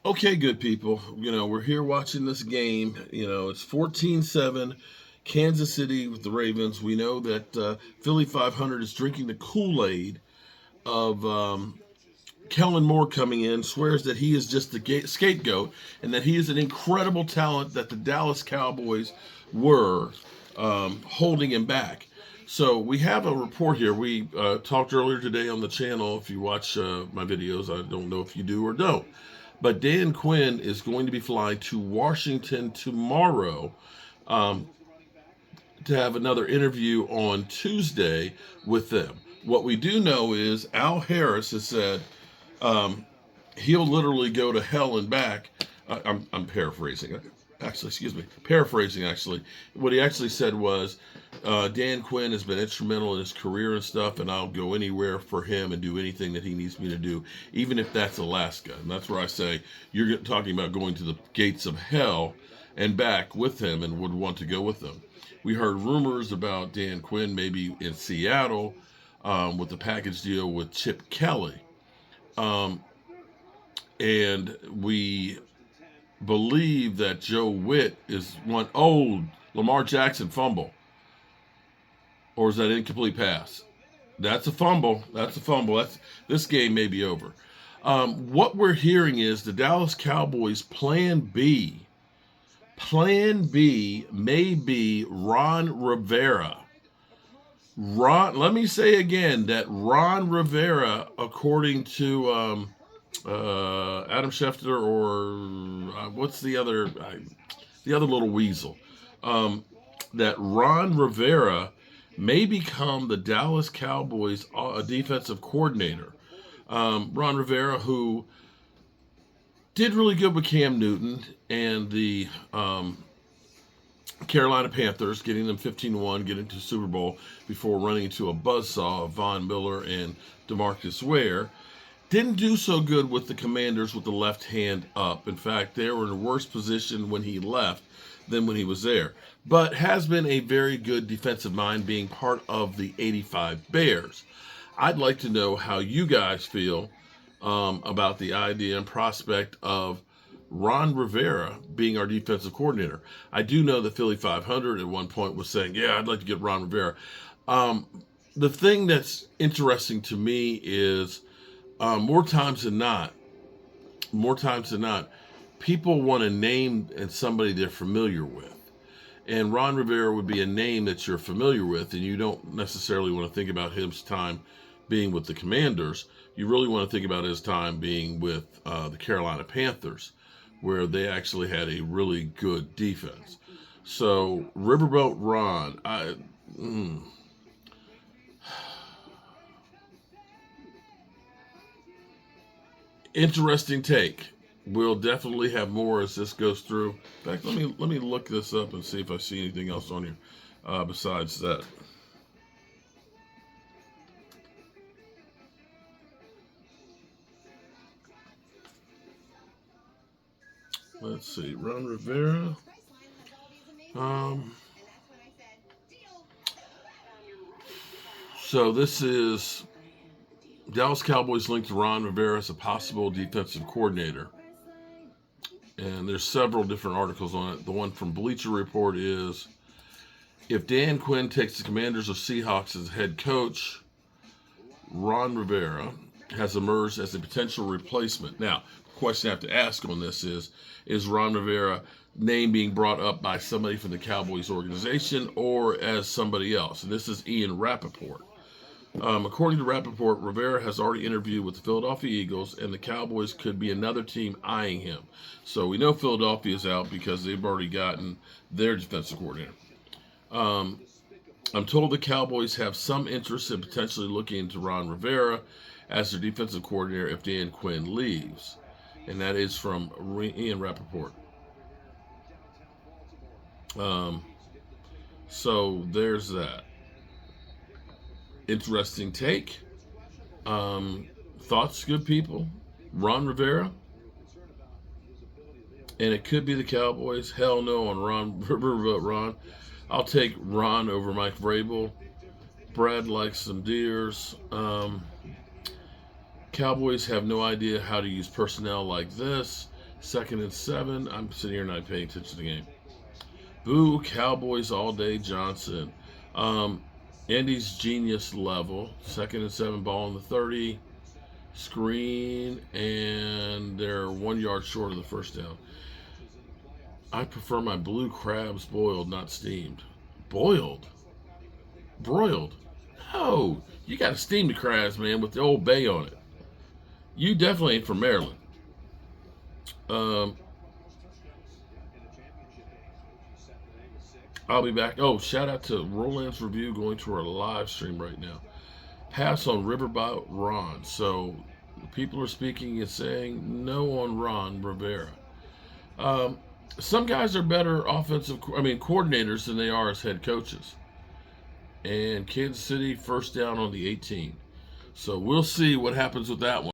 Okay, good people. We're here watching this game. It's 14-7, Kansas City with the Ravens. We know that Philly 500 is drinking the Kool-Aid of Kellen Moore coming in, swears that he is just the scapegoat and that he is an incredible talent that the Dallas Cowboys were holding him back. So we have a report here. We talked earlier today on the channel. If you watch my videos, I don't know if you do or don't. But Dan Quinn is going to be flying to Washington tomorrow to have another interview on Tuesday with them. What we do know is Al Harris has said he'll literally go to hell and back. I'm paraphrasing. Actually, excuse me, paraphrasing actually. What he actually said was, Dan Quinn has been instrumental in his career and stuff, and I'll go anywhere for him and do anything that he needs me to do, even if that's Alaska. And that's where I say, you're talking about going to the gates of hell and back with him and would want to go with them. We heard rumors about Dan Quinn maybe in Seattle with the package deal with Chip Kelly. And we believe that Joe Witt is one. Oh, Lamar Jackson fumble. Or is that incomplete pass? That's a fumble. This game may be over. What we're hearing is the Dallas Cowboys plan B. Plan B may be Ron Rivera. Let me say again that Ron Rivera, according to Adam Schefter or what's the other little weasel, that Ron Rivera may become the Dallas Cowboys defensive coordinator. Ron Rivera, who did really good with Cam Newton and the Carolina Panthers, getting them 15-1, getting to Super Bowl before running into a buzzsaw of Von Miller and DeMarcus Ware. Didn't do so good with the Commanders with the left hand up. In fact, they were in a worse position when he left than when he was there. But has been a very good defensive mind, being part of the 85 Bears. I'd like to know how you guys feel about the idea and prospect of Ron Rivera being our defensive coordinator. I do know that Philly 500 at one point was saying, yeah, I'd like to get Ron Rivera. The thing that's interesting to me is more times than not, people want a name and somebody they're familiar with. And Ron Rivera would be a name that you're familiar with, and you don't necessarily want to think about his time being with the Commanders. You really want to think about his time being with the Carolina Panthers, where they actually had a really good defense. So, Riverboat Ron, interesting take. We'll definitely have more as this goes through. In fact, let me look this up and see if I see anything else on here besides that. Let's see, Ron Rivera. So this is Dallas Cowboys linked to Ron Rivera as a possible defensive coordinator. And there's several different articles on it. The one from Bleacher Report is, if Dan Quinn takes the Commanders or Seahawks as head coach, Ron Rivera has emerged as a potential replacement. Now, the question I have to ask on this is Ron Rivera name being brought up by somebody from the Cowboys organization or as somebody else? And this is Ian Rappaport. According to Rappaport, Rivera has already interviewed with the Philadelphia Eagles, and the Cowboys could be another team eyeing him. So we know Philadelphia is out because they've already gotten their defensive coordinator. I'm told the Cowboys have some interest in potentially looking into Ron Rivera as their defensive coordinator if Dan Quinn leaves. And that is from Ian Rappaport. So there's that. Interesting take. Thoughts, good people? Ron Rivera? And it could be the Cowboys. Hell no on Ron. I'll take Ron over Mike Vrabel. Brad likes some deers. Cowboys have no idea how to use personnel like this. 2nd and 7. I'm sitting here not paying attention to the game. Boo, Cowboys all day, Johnson. Andy's genius level. 2nd and 7, ball on the 30. Screen, and they're 1 yard short of the first down. I prefer my blue crabs boiled, not steamed. Boiled? Broiled? No, you got to steam the crabs, man, with the Old Bay on it. You definitely ain't from Maryland. I'll be back. Oh, shout out to Roland's Review going to our live stream right now. Pass on Riverboat Ron. So people are speaking and saying no on Ron Rivera. Some guys are better coordinators than they are as head coaches. And Kansas City first down on the 18. So we'll see what happens with that one.